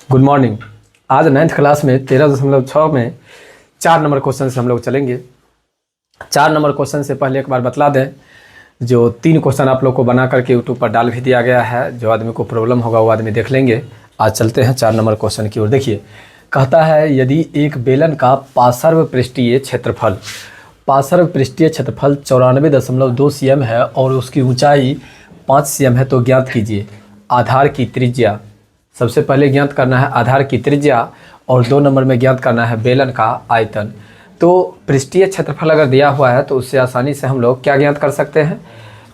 Good morning. आज 9th class में 13.6 में 4 नंबर क्वेश्चन से हम लोग चलेंगे। 4 नंबर क्वेश्चन से पहले एक बार बतला दें, जो 3 क्वेश्चन आप लोग को बना करके यूट्यूब पर डाल भी दिया गया है। जो आदमी को प्रॉब्लम होगा वो आदमी देख लेंगे। आज चलते हैं 4 नंबर क्वेश्चन की ओर। देखिए, कहता है यदि एक बेलन का पार्श्व पृष्ठीय क्षेत्रफल 94.2 cm है और उसकी ऊंचाई 5 cm है तो ज्ञात कीजिए आधार की त्रिज्या। सबसे पहले ज्ञात करना है आधार की त्रिज्या और 2 नंबर में ज्ञात करना है बेलन का आयतन। तो पृष्ठीय क्षेत्रफल अगर दिया हुआ है तो उससे आसानी से हम लोग क्या ज्ञात कर सकते हैं,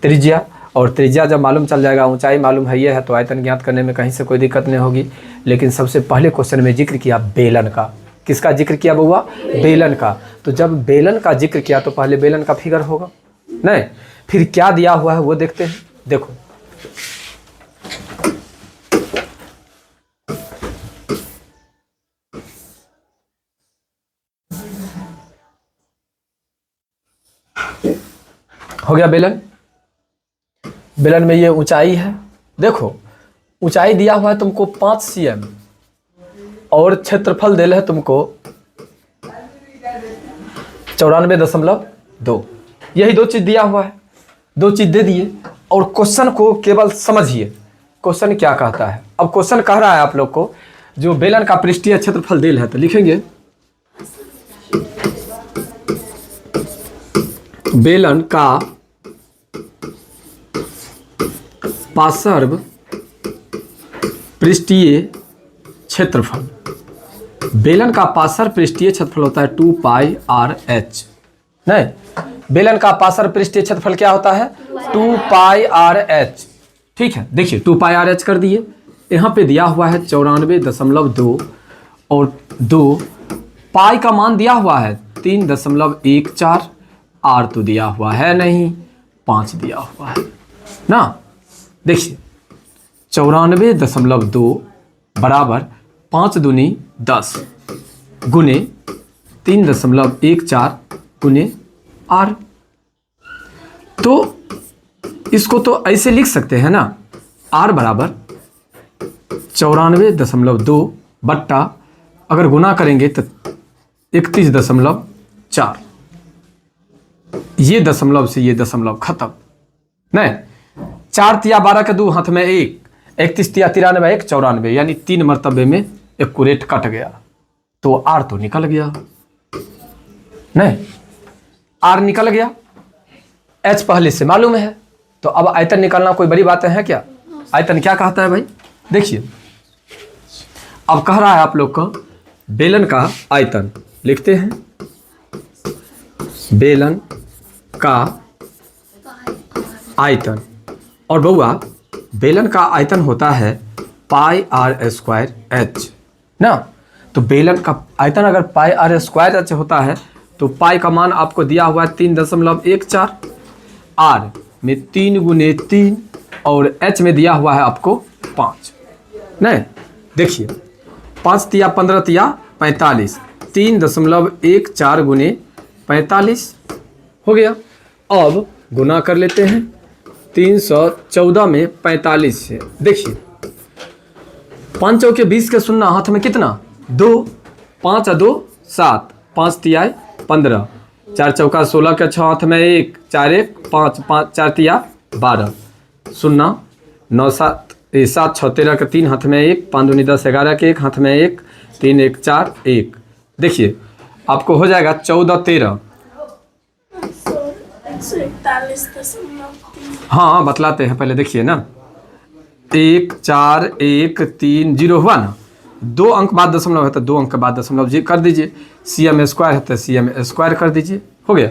त्रिज्या। और त्रिज्या जब मालूम चल जाएगा, ऊंचाई मालूम है ये है, तो आयतन ज्ञात करने में कहीं से कोई दिक्कत नहीं होगी। लेकिन सबसे पहले क्वेश्चन में जिक्र किया बेलन का। किसका जिक्र किया बउआ? बेलन का। तो जब बेलन का जिक्र किया तो पहले बेलन का फिगर होगा नहीं, फिर क्या दिया हुआ है वो देखते हैं। देखो, हो गया बेलन। बेलन में ये ऊंचाई है। देखो, ऊंचाई दिया हुआ है तुमको 5 cm और क्षेत्रफल दे है तुमको 94.2। यही 2 चीज दिया हुआ है, 2 चीज दे दिए और क्वेश्चन को केवल समझिए क्वेश्चन क्या कहता है। अब क्वेश्चन कह रहा है आप लोग को जो बेलन का पृष्ठीय क्षेत्रफल देल है, तो लिखेंगे बेलन का पार्श्व पृष्ठीय क्षेत्रफल। बेलन का पार्श्व पृष्ठीय क्षेत्रफल होता है 2πr/h। नहीं, बेलन का पार्श्व पृष्ठीय क्षेत्रफल क्या होता है? 2πr/h। ठीक है, देखिए 2πr/h कर दिए। यहाँ पे दिया हुआ है 94.2 और 2 पाई का मान दिया हुआ है 3.14। आर तो दिया हुआ है नहीं, 5 दिया हुआ है ना। देखिए 94.2 बराबर 5 दूनी 10 गुने 3.14 गुने आर। तो इसको तो ऐसे लिख सकते हैं ना, आर बराबर 94.2 बट्टा अगर गुना करेंगे तो 31.4। ये दशमलव से ये दशमलव खत्म। नहीं, 4 तिया 12 के 2 हाथ में 1, 31 तिया 93, 1 94, यानी 3 मरतबे में एक्यूरेट कट गया। तो आर तो निकल गया। नहीं, आर निकल गया, एच पहले से मालूम है। तो अब आयतन निकालना कोई बड़ी बात है क्या? आयतन क्या कहता है भाई? देखिए, अब कह रहा है आप लोग को बेलन का आयतन। लिखते हैं बेलन का आयतन। और बउआ, बेलन का आयतन होता है πr² ना। तो बेलन का आयतन अगर πr² होता है तो पाई का मान आपको दिया हुआ है 3.14, आर में 3 गुने 3 और एच में दिया हुआ है आपको 5। नहीं, देखिए 5 तिया 15 तिया 45, 3.14 गुने 45 हो गया। अब गुना कर लेते हैं 314 में 45 से। देखिए 5 चौके 20 के शून्य हाथ में कितना? 2, 5 और 2 7, 5 तिया 15, 4 चौका 16 के 6 हाथ में 1, 4 1 5, 5 4 तिया 12, 0 9 7 7 6 13 के 3 हाथ में 1, 5 दूनी 10 11 के 1 हाथ में 1, 3 1 4 1। देखिए आपको हो जाएगा 14 13। हाँ, बतलाते हैं पहले। देखिए ना, 1 4 1 3 0 हुआ ना, 2 अंक बाद दशमलव है तो 2 अंक के बाद दशमलव जी कर दीजिए। cm² है तो cm² कर दीजिए। हो गया,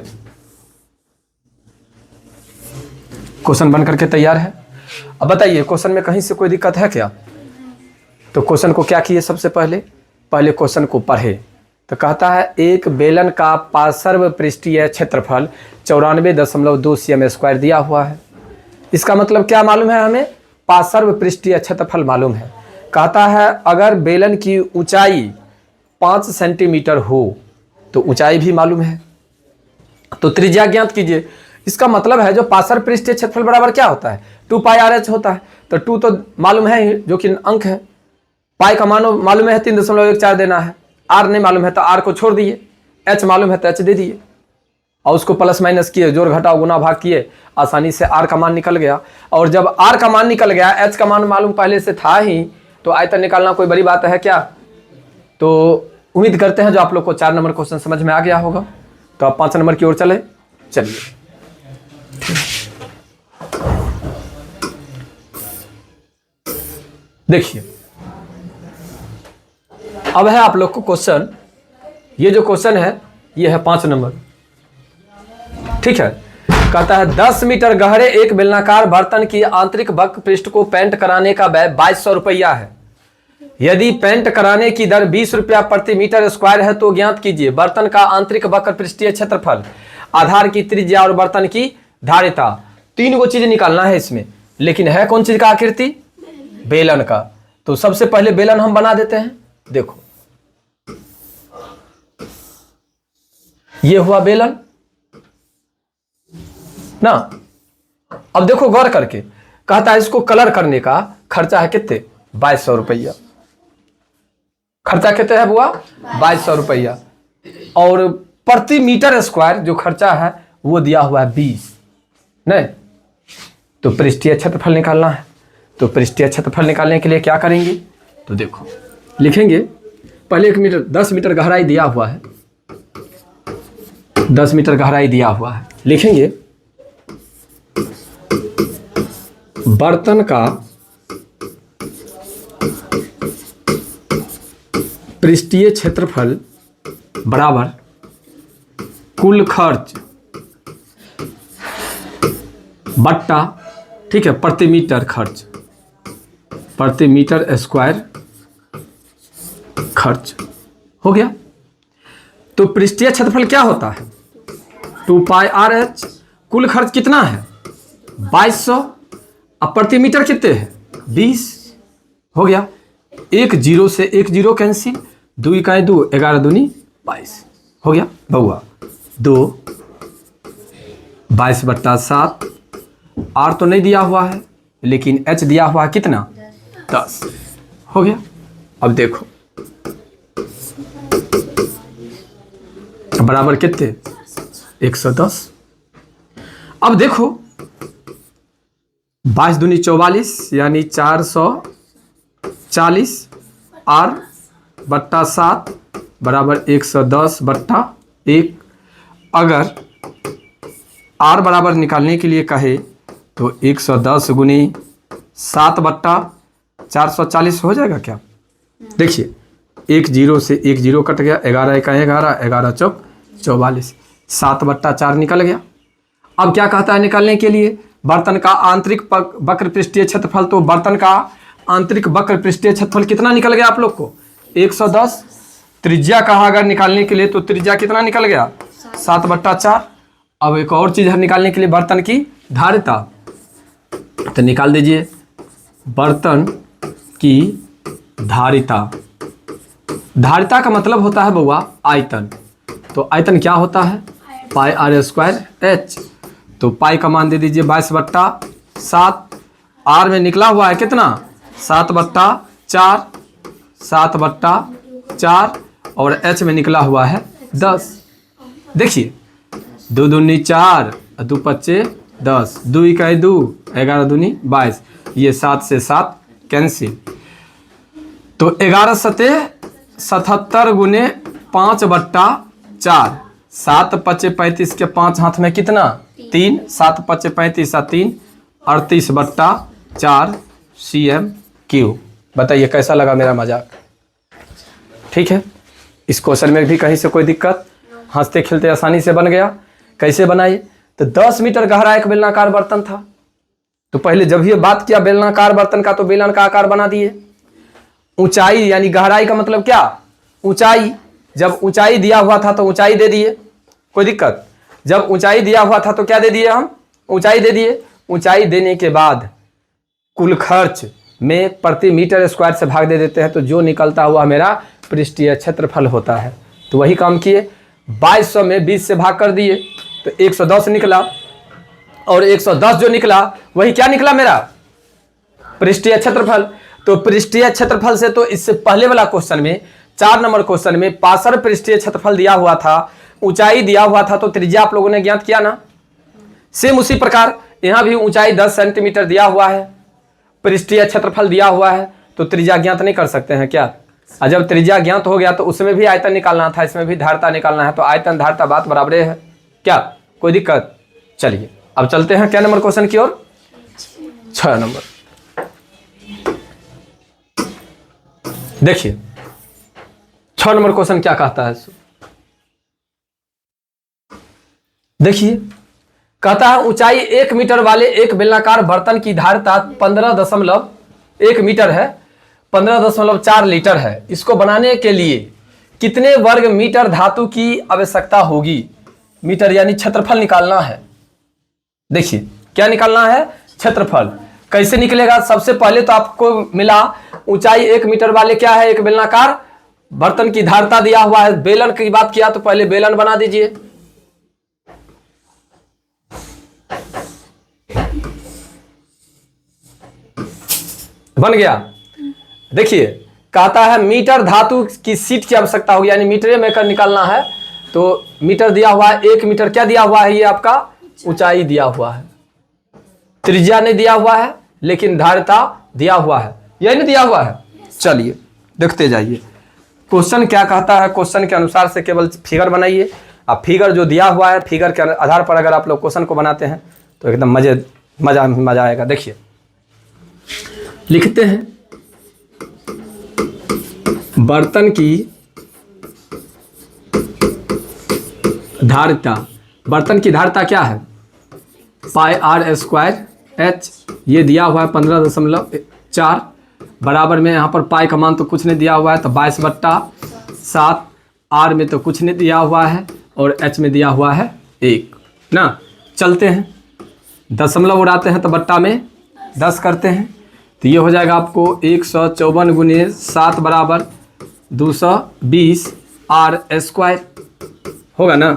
क्वेश्चन बन करके तैयार है। अब बताइए क्वेश्चन में कहीं से कोई दिक्कत है क्या? तो क्वेश्चन को क्या किए, सबसे पहले क्वेश्चन को पढ़े। तो कहता है एक बेलन का पार्श्व पृष्ठीय क्षेत्रफल 94.2 cm² दिया हुआ है। इसका मतलब क्या मालूम है हमें? पार्श्व पृष्ठीय क्षेत्रफल मालूम है। कहता है अगर बेलन की ऊंचाई 5 सेंटीमीटर हो तो ऊंचाई भी मालूम है, तो त्रिज्या ज्ञात कीजिए। इसका मतलब है जो पार्श्व पृष्ठीय क्षेत्रफल बराबर क्या होता है? 2πr/h होता है। तो 2 तो मालूम है ही, जो कि अंक है। पाई का मान मालूम है 3.14 देना है, आर नहीं मालूम है तो आर को छोड़ दिए, एच मालूम है तो एच दे दिए और उसको प्लस माइनस किए, जोड़ घटाओ गुना भाग किए, आसानी से आर का मान निकल गया। और जब आर का मान निकल गया, एच का मान मालूम पहले से था ही, तो आयतन निकालना कोई बड़ी बात है क्या। तो उम्मीद करते हैं जो आप लोग को 4 नंबर क्वेश्चन समझ में आ गया होगा। तो आप 5 नंबर की ओर चले, चलिए। देखिए अब है आप लोग को क्वेश्चन, ये जो क्वेश्चन है ये है 5 नंबर, ठीक है। कहता है 10 मीटर गहरे एक बेलनाकार बर्तन की आंतरिक वक्र पृष्ठ को पेंट कराने का व्यय 2200 रुपया है। यदि पेंट कराने की दर 20 रुपया प्रति मीटर स्क्वायर है तो ज्ञात कीजिए बर्तन का आंतरिक वक्र पृष्ठीय क्षेत्रफल, आधार की त्रिज्या और बर्तन की धारिता। 3 गो चीज निकालना है इसमें, लेकिन है कौन चीज का आकृति, बेलन का। तो सबसे पहले बेलन हम बना देते हैं। देखो ये हुआ बेलन ना। अब देखो गौर करके, कहता है इसको कलर करने का खर्चा है कितने, 2200 रुपया। खर्चा कितने है बुआ, 2200 रुपया। और प्रति मीटर स्क्वायर जो खर्चा है वो दिया हुआ है 20, नहीं। तो पृष्ठीय क्षेत्रफल निकालना है। तो पृष्ठीय क्षेत्रफल निकालने के लिए क्या करेंगे, तो देखो लिखेंगे पहले 1 मीटर 10 मीटर गहराई दिया हुआ है, 10 मीटर गहराई दिया हुआ है। लिखेंगे बर्तन का पृष्ठीय क्षेत्रफल बराबर कुल खर्च बट्टा, ठीक है, प्रति मीटर खर्च, प्रति मीटर स्क्वायर खर्च हो गया। तो पृष्ठीय क्षेत्रफल क्या होता है, 2 पाई आर एच। कुल खर्च कितना है 2200, अब प्रति मीटर कितने हैं 20, हो गया। 1 0 से 1 0 कैंसिल, 2 इकाई 2, 11 दूनी 22, हो गया बउआ। 2 22/7, आर तो नहीं दिया हुआ है लेकिन एच दिया हुआ है कितना 10, हो गया। अब देखो बराबर कितने 110। अब देखो 22 दूनी 44 यानी 440 आर बट्टा 7 बराबर 110/1। अगर आर बराबर निकालने के लिए कहे तो 110 गुनी 7/440 हो जाएगा क्या। देखिए 1 0 से 1 0 कट गया, 11 1 11, 11 चौक 44, 7/4 निकल गया। अब क्या कहता है निकालने के लिए, बर्तन का आंतरिक वक्र पृष्ठीय क्षेत्रफल। तो बर्तन का आंतरिक वक्र पृष्ठीय क्षेत्रफल कितना निकल गया आप लोग को 110। त्रिज्या कहा अगर निकालने के लिए तो त्रिज्या कितना निकल गया 7/4। अब एक और चीज है निकालने के लिए, बर्तन की धारिता। तो निकाल दीजिए बर्तन की धारिता। धारिता का मतलब होता है बउआ आयतन। तो आयतन क्या होता है पाई आर स्क्वायर एच। तो पाई का मान दे दीजिए 22/7। आर में निकला हुआ है कितना 7/4, 7/4 और एच में निकला हुआ है 10। देखिए 2 दूनी 4, 2 5 10, 2 इकाई 2, 11 दूनी 22, ये 7 से 7 कैंसिल। तो 11 सते 77 गुने 5/4, 7 5 35 के 5 हाथ में कितना 3, 7 5 35 और 3 38/4 cm3। बताइए कैसा लगा मेरा मजाक, ठीक है। इस क्वेश्चन में भी कहीं से कोई दिक्कत, हंसते खेलते आसानी से बन गया। कैसे बनाइए, तो 10 मीटर गहरा एक बेलनाकार बर्तन था। तो पहले जब ये बात किया बेलनाकार बर्तन का तो बेलन का आकार बना दिए। ऊंचाई यानी गहराई का मतलब क्या ऊंचाई, जब ऊंचाई दिया हुआ था तो ऊंचाई दे दिए, कोई दिक्कत। जब ऊंचाई दिया हुआ था तो क्या दे दिए हम ऊंचाई दे दिए। ऊंचाई देने के बाद कुल खर्च में प्रति मीटर स्क्वायर से भाग दे देते हैं, तो जो निकलता हुआ मेरा पृष्ठीय क्षेत्रफल होता है। तो वही काम किए, 2200 में 20 से भाग कर दिए तो 110 निकला, और 110 जो निकला वही क्या निकला मेरा पृष्ठीय क्षेत्रफल। तो पृष्ठीय क्षेत्रफल से तो इससे पहले वाला क्वेश्चन में 4 नंबर क्वेश्चन में पार्श्व पृष्ठीय क्षेत्रफल दिया हुआ था, ऊंचाई दिया हुआ था, तो त्रिज्या आप लोगों ने ज्ञात किया ना। सेम उसी प्रकार यहां भी ऊंचाई 10 सेंटीमीटर दिया हुआ है, पृष्ठीय क्षेत्रफल दिया हुआ है, तो त्रिज्या ज्ञात नहीं कर सकते हैं क्या। और जब त्रिज्या ज्ञात हो गया तो उसमें भी आयतन निकालना था, इसमें भी धारता निकालना है, तो आयतन धारता बात बराबर है क्या, कोई दिक्कत। चलिए अब चलते हैं क्या नंबर क्वेश्चन की ओर, 6 नंबर। देखिए 6 नंबर क्वेश्चन क्या कहता है। देखिए कहता है ऊंचाई 1 मीटर वाले एक बेलनाकार बर्तन की धारता 15.1 मीटर है, 15.4 लीटर है। इसको बनाने के लिए कितने वर्ग मीटर धातु की आवश्यकता होगी। मीटर यानी क्षेत्रफल निकालना है। देखिए क्या निकालना है, क्षेत्रफल। कैसे निकलेगा, सबसे पहले तो आपको मिला ऊंचाई 1 मीटर वाले क्या है, एक बेलनाकार बर्तन की धारता दिया हुआ है। बेलन की बात किया तो पहले बेलन बना दीजिए। बन गया। देखिए कहता है मीटर धातु की सीट की आवश्यकता होगी, यानी मीटर में कर निकालना है। तो मीटर दिया हुआ है, 1 मीटर क्या दिया हुआ है, ये आपका ऊंचाई दिया हुआ है। त्रिज्या नहीं दिया हुआ है लेकिन धारता दिया हुआ है, यही नहीं दिया हुआ है। चलिए देखते जाइए क्वेश्चन क्या कहता है। क्वेश्चन के अनुसार से केवल फिगर बनाइए। अब फिगर जो दिया हुआ है, फिगर के आधार पर अगर आप लोग क्वेश्चन को बनाते हैं तो एकदम मजा आएगा। देखिए लिखते हैं बर्तन की धारिता। बर्तन की धारिता क्या है, पाई आर स्क्वायर एच, ये दिया हुआ है 15.4, बराबर में यहाँ पर पाई का मान तो कुछ नहीं दिया हुआ है, तो 22/7, आर में तो कुछ नहीं दिया हुआ है और एच में दिया हुआ है 1 ना। चलते हैं दशमलव उड़ाते हैं तो बट्टा में 10 करते हैं, तो ये हो जाएगा आपको 154 × 7 बराबर 220 आर स्क्वायर होगा ना।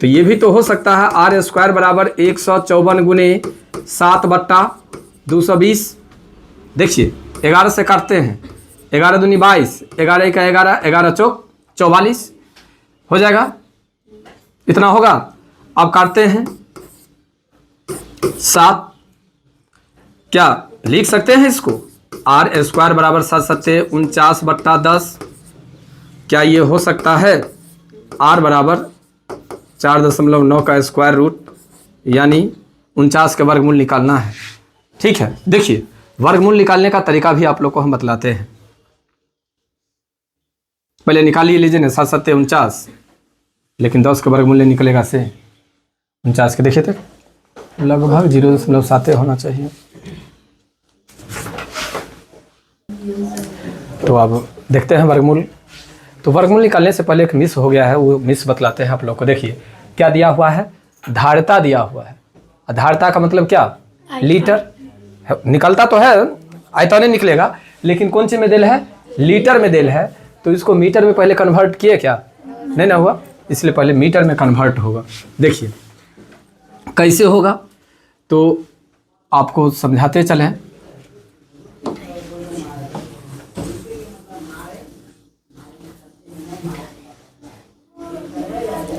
तो ये भी तो हो सकता है आर स्क्वायर बराबर 154 × 7 बट्टा 220। देखिए 11 से काटते हैं, 11 दूनी 22, 11 का 11, 11 चौक 44 हो जाएगा, इतना होगा। अब काटते हैं 7, क्या लिख सकते हैं इसको, आर स्क्वायर बराबर 7 7 49 बट्टा 10। क्या ये हो सकता है, आर बराबर 4.9 का स्क्वायर रूट, यानी 49 के वर्गमूल निकालना है। ठीक है, देखिए वर्गमूल निकालने का तरीका भी आप लोग को हम बतलाते हैं। पहले निकालिए लीजिए ना, 7 7 49, लेकिन 10 का वर्गमूल निकलेगा से 49 के। देखिए तो लगभग 0.7 होना चाहिए। तो अब देखते हैं वर्गमूल। तो वर्गमूल निकालने से पहले एक मिस हो गया है, वो मिस बतलाते हैं आप लोग को। देखिए क्या दिया हुआ है, धारिता दिया हुआ है। धारिता का मतलब क्या, लीटर। निकलता तो है, आयतन नहीं निकलेगा, लेकिन कौन सी में देल है, लीटर में देल है। तो इसको मीटर में पहले कन्वर्ट किए क्या, नहीं ना हुआ, इसलिए पहले मीटर में कन्वर्ट होगा। देखिए कैसे होगा तो आपको समझाते चलें।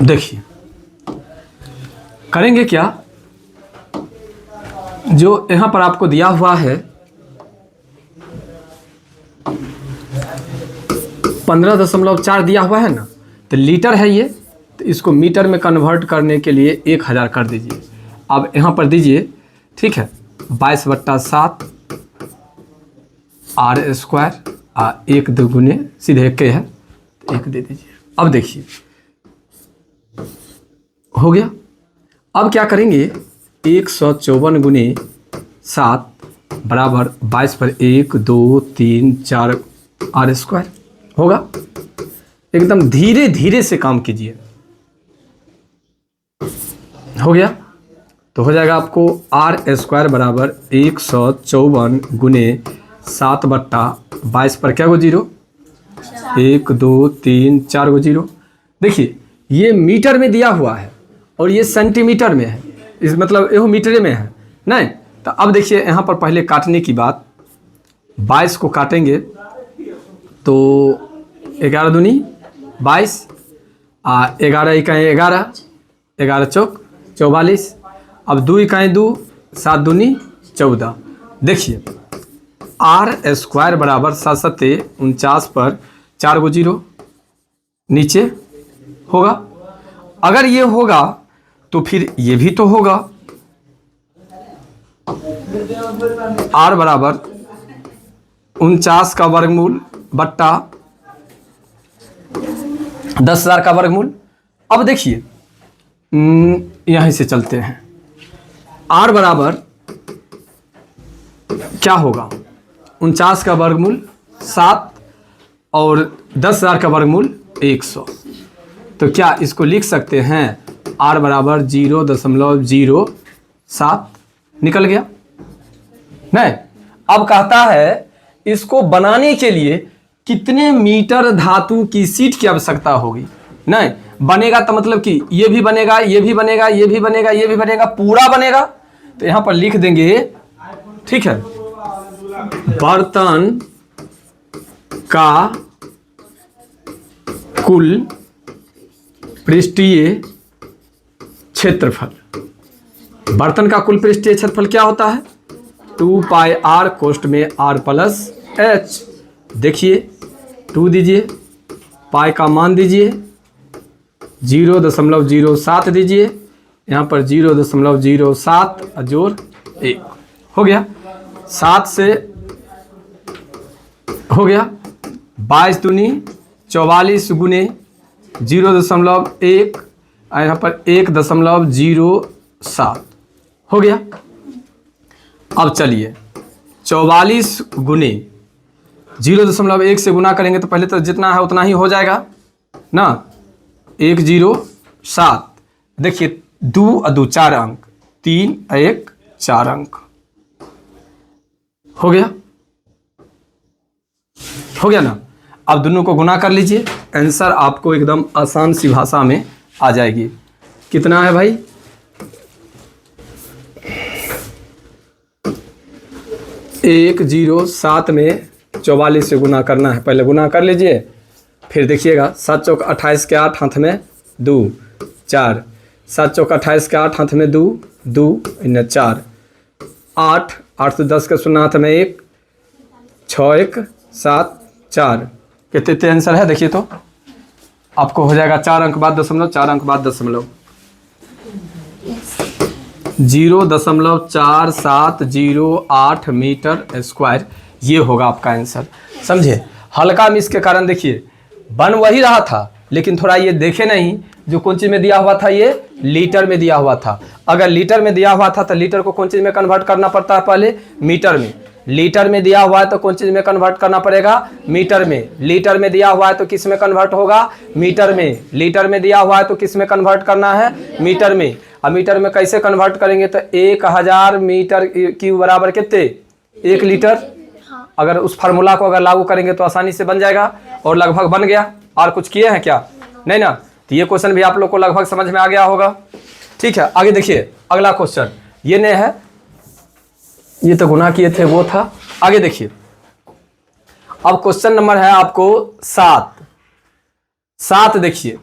देखिए करेंगे क्या, जो यहां पर आपको दिया हुआ है 15.4 दिया हुआ है ना, तो लीटर है ये, तो इसको मीटर में कन्वर्ट करने के लिए 1000 कर दीजिए। अब यहाँ पर दीजिए, ठीक है, 22/7 आर स्क्वायर, 1 2 सीधे 1 है, 1 दे दीजिए। अब देखिए हो गया। अब क्या करेंगे, 154 × 7 बराबर 22 पर 1 2 3 4 आर स्क्वायर होगा। एकदम धीरे धीरे से काम कीजिए। हो गया, तो हो जाएगा आपको आर स्क्वायर बराबर 154 × 7 बट्टा 22 पर क्या गो 0, 1 2 3 4 गो 0। देखिए ये मीटर में दिया हुआ है और ये सेंटीमीटर में है, इस मतलब ये मीटर में है नहीं। तो अब देखिए यहाँ पर पहले काटने की बात, 22 को काटेंगे तो 11 दूनी 22, 11 इकाई 11, 11 चौक 44, अब 2 इकाई 2, 7 दूनी 14। देखिए आर स्क्वायर बराबर 7 सत्ते 49 पर 4 गो जीरो नीचे होगा। अगर ये होगा तो फिर ये भी तो होगा। आर बराबर 49 का वर्गमूल बट्टा 10,000 का वर्गमूल। अब देखिए यहीं से चलते हैं। आर बराबर क्या होगा, 49 का वर्गमूल 7 और 10,000 का वर्गमूल 100। तो क्या इसको लिख सकते हैं आर बराबर 0.07 निकल गया। नहीं, अब कहता है इसको बनाने के लिए कितने मीटर धातु की शीट की आवश्यकता होगी। नहीं बनेगा तो मतलब कि ये भी बनेगा, ये भी बनेगा, ये भी बनेगा, ये भी बनेगा, पूरा बनेगा। तो यहां पर लिख देंगे, ठीक है, बर्तन का कुल पृष्ठीय क्षेत्रफल। बर्तन का कुल पृष्ठीय क्षेत्रफल क्या होता है, 2 पाई आर कोष्ठ में आर प्लस एच। देखिए 2 दीजिए, पाई का मान दीजिए 0.07 दीजिए, यहाँ पर 0.07 जोड़ 1 हो गया। 7 से हो गया 22 दूनी 44 गुने 0.1, यहाँ पर 1.07 हो गया। अब चलिए 44 गुने 0.1 से गुना करेंगे तो पहले तो जितना है उतना ही हो जाएगा ना, 107। देखिए 2 और 2 4 अंक, 3 1 4 अंक हो गया, हो गया ना। अब दोनों को गुना कर लीजिए, आंसर आपको एकदम आसान सी भाषा में आ जाएगी। कितना है भाई, 107 में 44 से गुना करना है। पहले गुना कर लीजिए, फिर देखिएगा 7 चौक 28 के 8 हाथ में 2 4, 7 चौक 28 के 8 हाथ में 2 2 इन्हें 4, 8 8 से 10 के 0 हाथ में 1, 6 1 7 4। कितने आंसर है देखिए तो आपको हो जाएगा 4 अंक बाद दशमलव, 4 अंक बाद दशमलव, 0.4708 मीटर स्क्वायर। ये होगा आपका आंसर, समझे। हल्का मिस के कारण देखिए बन वही रहा था, लेकिन थोड़ा ये देखे नहीं, जो कौन चीज में दिया हुआ था, ये लीटर में दिया हुआ था। अगर लीटर में दिया हुआ था तो लीटर को कौन चीज में कन्वर्ट करना पड़ता है, पहले मीटर में। लीटर में दिया हुआ है तो कौन चीज में कन्वर्ट करना पड़ेगा, मीटर में। लीटर में दिया हुआ है तो किस में कन्वर्ट होगा, मीटर में। लीटर में दिया हुआ है तो किस में कन्वर्ट करना है, मीटर में। अब मीटर में कैसे कन्वर्ट करेंगे तो 1000 मीटर क्यूब बराबर कितने, 1 लीटर। अगर उस फार्मूला को अगर लागू करेंगे तो आसानी से बन जाएगा, और लगभग बन गया। और कुछ किए हैं क्या, नहीं ना। तो ये क्वेश्चन भी आप लोग को लगभग समझ में आ गया होगा, ठीक है। आगे देखिए अगला क्वेश्चन, ये नहीं है, ये तो गुना किए थे वो था। आगे देखिए, अब क्वेश्चन नंबर है आपको 7 देखिए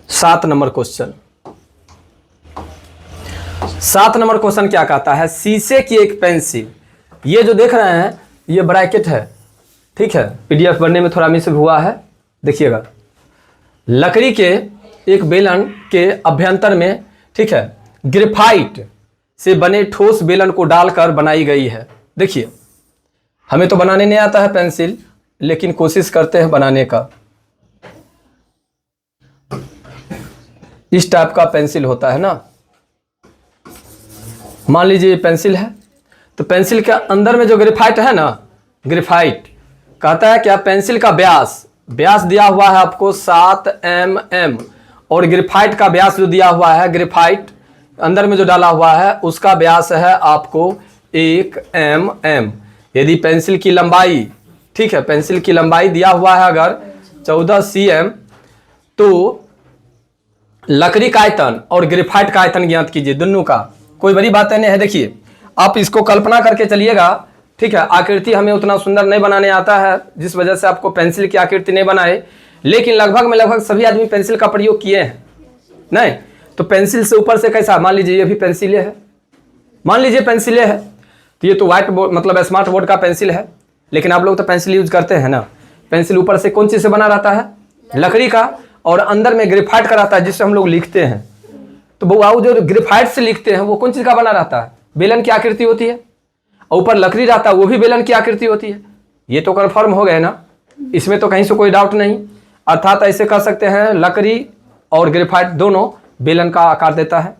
7 नंबर क्वेश्चन। 7 नंबर क्वेश्चन क्या कहता है, शीशे की एक पेंसिल, ये जो देख रहे हैं ये ब्रैकेट है, ठीक है। पीडीएफ बनने में थोड़ा मिस हुआ है, देखिएगा। लकड़ी के एक बेलन के अभ्यंतर में, ठीक है, ग्रेफाइट से बने ठोस बेलन को डालकर बनाई गई है। देखिए हमें तो बनाने नहीं आता है पेंसिल, लेकिन कोशिश करते हैं बनाने का। इस टाइप का पेंसिल होता है ना, मान लीजिए पेंसिल है, तो पेंसिल के अंदर में जो ग्रेफाइट है ना, ग्रेफाइट कहता है क्या, पेंसिल का व्यास दिया हुआ है आपको 7 mm, और ग्रेफाइट का व्यास जो दिया हुआ है, ग्रेफाइट अंदर में जो डाला हुआ है उसका व्यास है आपको 1 mm। यदि पेंसिल की लंबाई, ठीक है, पेंसिल की लंबाई दिया हुआ है अगर 14 cm, तो लकड़ी का आयतन और ग्रेफाइट का आयतन ज्ञात कीजिए दोनों का। कोई बड़ी बात नहीं है। देखिए आप इसको कल्पना करके चलिएगा, ठीक है। आकृति हमें उतना सुंदर नहीं बनाने आता है, जिस वजह से आपको पेंसिल की आकृति नहीं बनाए, लेकिन लगभग सभी आदमी पेंसिल का प्रयोग किए हैं नहीं। तो पेंसिल से ऊपर से कैसा, मान लीजिए ये भी पेंसिल है, मान लीजिए पेंसिल है, तो ये तो व्हाइट बोर्ड मतलब स्मार्ट बोर्ड का पेंसिल है, लेकिन आप लोग तो पेंसिल यूज करते हैं ना। पेंसिल ऊपर से कौन चीज़ से बना रहता है, लकड़ी का, और अंदर में ग्रेफाइट का रहता है, जिससे हम लोग लिखते हैं। तो वो जो ग्रेफाइट से लिखते हैं वो कौन चीज़ का बना रहता है, बेलन की आकृति होती है, और ऊपर लकड़ी रहता है वो भी बेलन की आकृति होती है। ये तो कन्फर्म हो गए ना, इसमें तो कहीं से कोई डाउट नहीं। अर्थात ऐसे कर सकते हैं, लकड़ी और ग्रेफाइट दोनों बेलन का आकार देता है,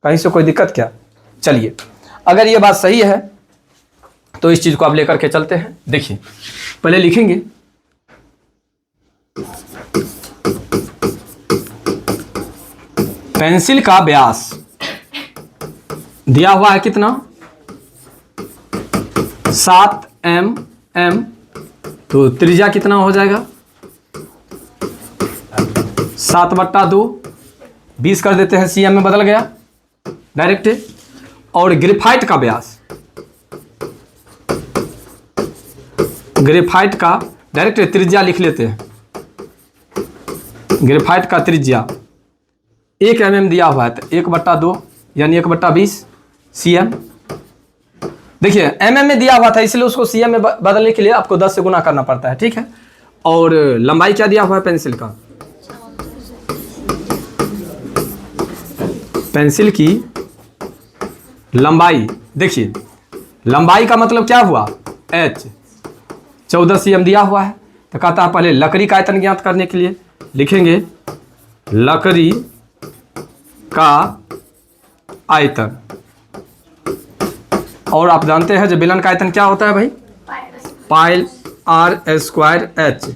कहीं से कोई दिक्कत क्या। चलिए, अगर ये बात सही है तो इस चीज़ को आप लेकर के चलते हैं। देखिए, पहले लिखेंगे पेंसिल का व्यास दिया हुआ है कितना, 7 mm, तो त्रिज्या कितना हो जाएगा, 7/2, 20 कर देते हैं, cm में बदल गया डायरेक्ट। और ग्रेफाइट का व्यास, ग्रेफाइट का डायरेक्ट त्रिज्या लिख लेते हैं। ग्रेफाइट का त्रिज्या 1 mm दिया हुआ है, तो 1/2 यानी 1/20 cm। देखिए mm में दिया हुआ था, इसलिए उसको cm में बदलने के लिए आपको 10 से गुना करना पड़ता है, ठीक है। और लंबाई क्या दिया हुआ है पेंसिल का, पेंसिल की लंबाई, देखिए लंबाई का मतलब क्या हुआ, h, 14 cm दिया हुआ है। तो कहता है पहले लकड़ी का आयतन ज्ञात करने के लिए लिखेंगे लकड़ी का आयतन। और आप जानते हैं जो बेलन का आयतन क्या होता है भाई, पाई r² h।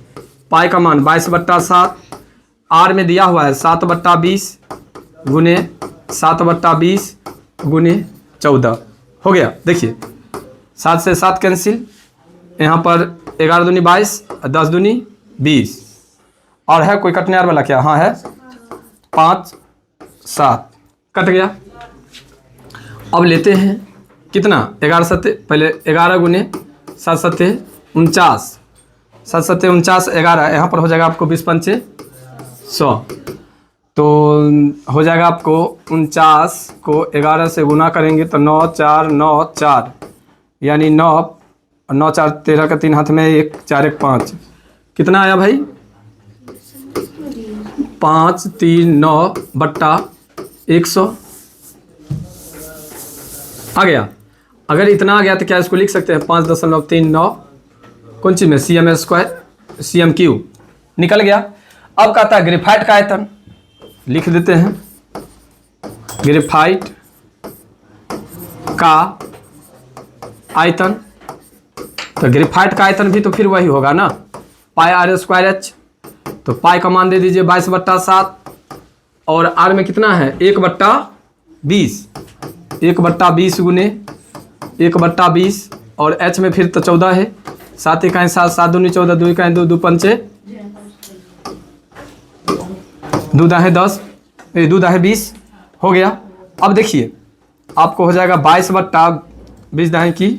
पाई का मान 22/7, r में दिया हुआ है 7/20 गुने 7/20 गुने 14 हो गया। देखिए 7 से 7 कैंसिल, यहाँ पर 11 दूनी 22, 10 दूनी 20, और है कोई कटने वाला क्या, हाँ है, 5 7 कट गया। अब लेते हैं कितना, 11 7, पहले 11 गुने 7 7 49, 7 7 49, 11, यहाँ पर हो जाएगा आपको 20 पंचे 100, तो हो जाएगा आपको 49 को 11 से गुना करेंगे तो 9 4 9 4, यानी 9 9 4 13 का 3 हाथ में 1 4 1 5, कितना आया भाई, 5 3 9/100 आ गया। अगर इतना आ गया तो क्या इसको लिख सकते हैं 5.39 कौन चीज में, cm², cm³ निकल गया। अब कहता है ग्रेफाइट का आयतन, लिख देते हैं ग्रेफाइट का आयतन। तो ग्रेफाइट का आयतन भी तो फिर वही होगा ना, पाई r²h। तो पाई का मान दे दीजिए 22/7, और r में कितना है 1/20, 1/20 गुने 1/20, और h में फिर तो 14 है, 7 1 7 7 दूनी 14, 2 1 2 2 पंचे 2 दाहे 10, 2 दाहे 20 हो गया। अब देखिए आपको हो जाएगा 22/20 दाहे की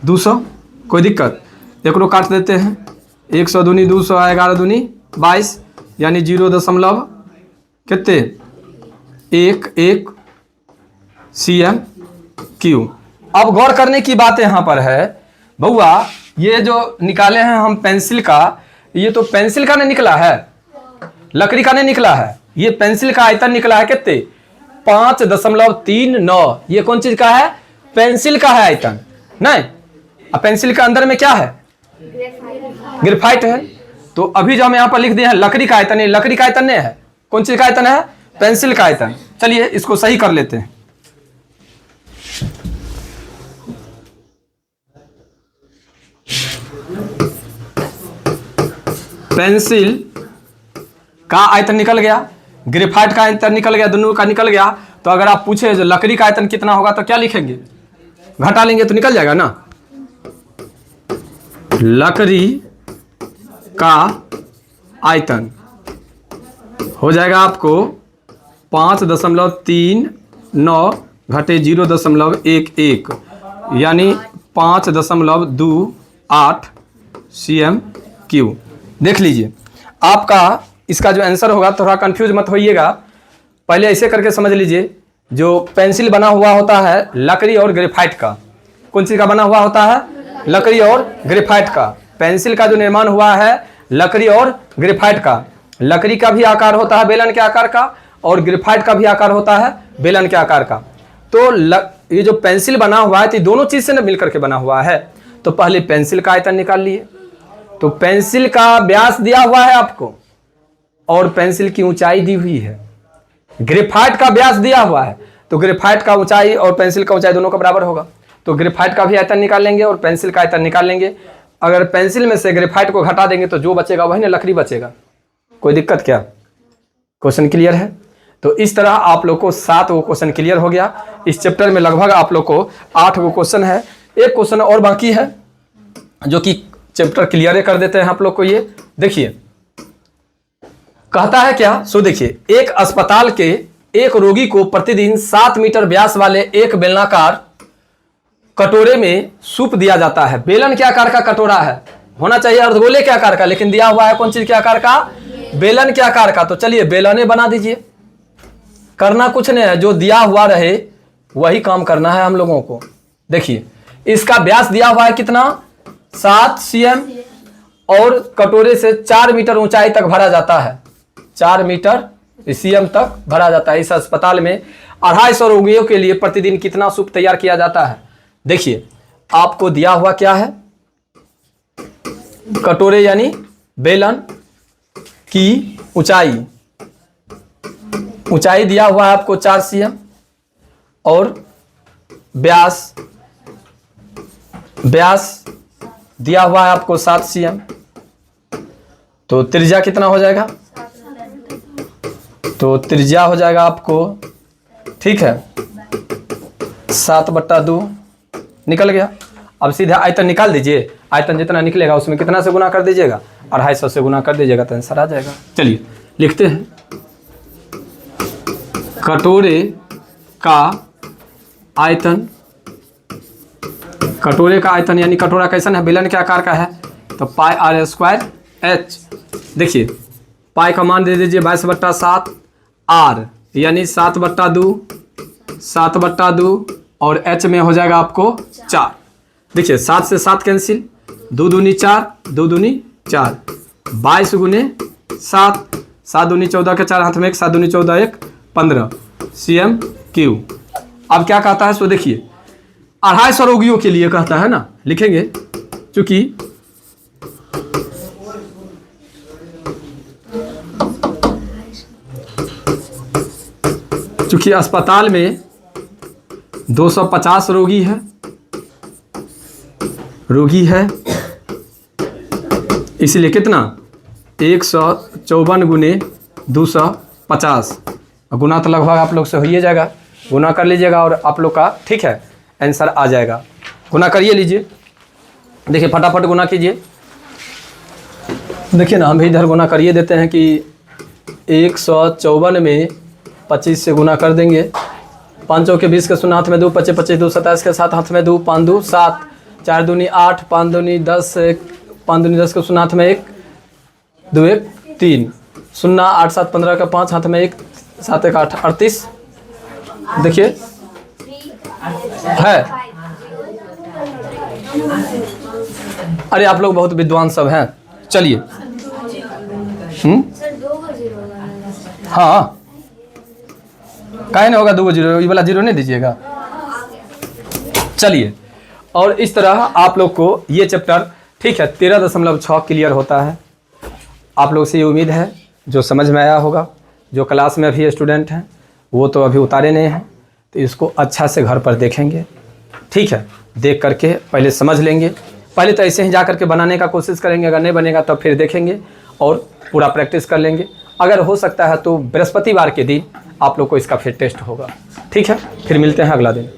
200, कोई दिक्कत, एक रो काट देते हैं, 100 दूनी 200, 11 दूनी 22, यानी 0. कितने 1 1 cm³। अब गौर करने की बात यहाँ पर है बउआ, ये जो निकाले हैं हम पेंसिल का, ये तो पेंसिल का नहीं निकला है, लकड़ी का नहीं निकला है, ये पेंसिल का आयतन निकला है कितने 5.39। ये कौन चीज का है, पेंसिल का है आयतन, नहीं। अब पेंसिल के अंदर में क्या है, ग्रेफाइट है। तो अभी जो हम यहाँ पर लिख दिए हैं लकड़ी का आयतन, ये लकड़ी का आयतन नहीं है, कौन चीज का आयतन है, पेंसिल का आयतन। चलिए इसको सही कर लेते हैं। पेंसिल का आयतन निकल गया, ग्रेफाइट का आयतन निकल गया, दोनों का निकल गया। तो अगर आप पूछे जो लकड़ी का आयतन कितना होगा तो क्या लिखेंगे, घटा लेंगे तो निकल जाएगा ना। लकड़ी का आयतन हो जाएगा आपको 5.39 घटे 0.11 यानी 5.28 cm3। देख लीजिए आपका इसका जो आंसर होगा, थोड़ा कंफ्यूज मत होइएगा, पहले ऐसे करके समझ लीजिए। जो पेंसिल बना हुआ होता है लकड़ी और ग्रेफाइट का, कौन चीज़ का बना हुआ होता है? लकड़ी और ग्रेफाइट का। पेंसिल का जो निर्माण हुआ है लकड़ी और ग्रेफाइट का। लकड़ी का भी आकार होता है बेलन के आकार का, और ग्रेफाइट का भी आकार होता है बेलन के आकार का। तो ये जो पेंसिल बना हुआ है तो दोनों चीज़ से ना मिलकर के बना हुआ है। तो पहले पेंसिल का आयतन निकाल लिए। तो पेंसिल का व्यास दिया हुआ है आपको और पेंसिल की ऊंचाई दी हुई है। ग्रेफाइट का व्यास दिया हुआ है तो ग्रेफाइट का ऊंचाई और पेंसिल का ऊंचाई दोनों का बराबर होगा। तो ग्रेफाइट का भी आयतन निकाल लेंगे और पेंसिल का आयतन निकाल लेंगे। अगर पेंसिल में से ग्रेफाइट को घटा देंगे तो जो बचेगा वही ना लकड़ी बचेगा। कोई दिक्कत क्या? क्वेश्चन क्लियर है? तो इस तरह आप लोग को 7 गो क्वेश्चन क्लियर हो गया। इस चैप्टर में लगभग आप लोग को 8 गो क्वेश्चन है। एक क्वेश्चन और बाकी है जो कि चैप्टर क्लियर कर देते हैं आप लोग को। ये देखिए कहता है क्या, सो देखिए, एक अस्पताल के एक रोगी को प्रतिदिन 7 मीटर व्यास वाले एक बेलनाकार कटोरे में सूप दिया जाता है। बेलन के आकार का कटोरा है, होना चाहिए अर्धगोले के आकार का, लेकिन दिया हुआ है कौन चीज के आकार का? बेलन के आकार का। तो चलिए बेलने बना दीजिए। करना कुछ नहीं है, जो दिया हुआ रहे वही काम करना है हम लोगों को। देखिए इसका व्यास दिया हुआ है कितना? 7 cm और कटोरे से 4 मीटर ऊंचाई तक भरा जाता है। 4 मीटर cm तक भरा जाता है। इस अस्पताल में 250 रोगियों के लिए प्रतिदिन कितना सूप तैयार किया जाता है? देखिए आपको दिया हुआ क्या है? कटोरे यानी बेलन की ऊंचाई दिया हुआ है आपको 4 cm और व्यास दिया हुआ है आपको 7 cm। तो त्रिज्या कितना हो जाएगा? तो त्रिज्या हो जाएगा आपको, ठीक है, 7/2 निकल गया। अब सीधे आयतन निकाल दीजिए। आयतन जितना निकलेगा उसमें कितना से गुना कर दीजिएगा? 250 से गुना कर दीजिएगा तो आंसर आ जाएगा। चलिए लिखते हैं। कटोरे का आयतन, कटोरे का आयतन यानी कटोरा कैसन है? बेलन के आकार का है। तो πr² h। देखिए पाई का मान दे दीजिए 22/7, r यानी 7/2 और h में हो जाएगा आपको 4। देखिए 7 से 7 कैंसिल, 2 दूनी 4, 2 दूनी 4, 22 × 7, 7 दूनी 14 के 4 हाथ में 1, 7 दूनी 14 1, 15 cm3। अब क्या कहता है? सो देखिए 250 रोगियों के लिए कहता है ना, लिखेंगे चूंकि अस्पताल में 250 रोगी है, इसलिए कितना? 154 × 250। गुना तो लगभग आप लोग से हो ही जाएगा। गुना कर लीजिएगा और आप लोग का, ठीक है, आंसर आ जाएगा। गुना करिए लीजिए। देखिए फटाफट गुना कीजिए। देखिए ना, हम भी इधर गुना करिए देते हैं कि 154 में 25 से गुना कर देंगे। 5 के 20 के 0 हाथ में 2, 25 25 2 27 के 7 हाथ में 2, 5 2 7, 4 दूनी 8, 5 दूनी 10, 5 दूनी 10 के 0 हाथ में 1, 2 1 3, 0 8 7 15 का 5 हाथ में 1, 7 1 8 38। देखिए है। अरे आप लोग बहुत विद्वान सब हैं। चलिए हाँ, काहे नहीं होगा? 2 0, ये वाला 0 नहीं दीजिएगा। चलिए, और इस तरह आप लोग को ये चैप्टर, ठीक है, 13.6 क्लियर होता है। आप लोग से ये उम्मीद है जो समझ में आया होगा। जो क्लास में अभी स्टूडेंट हैं वो तो अभी उतारे नहीं हैं, तो इसको अच्छा से घर पर देखेंगे, ठीक है, देख करके पहले समझ लेंगे। पहले तो ऐसे ही जा करके बनाने का कोशिश करेंगे, अगर नहीं बनेगा तो फिर देखेंगे और पूरा प्रैक्टिस कर लेंगे। अगर हो सकता है तो बृहस्पतिवार के दिन आप लोग को इसका फिर टेस्ट होगा, ठीक है। फिर मिलते हैं अगला दिन।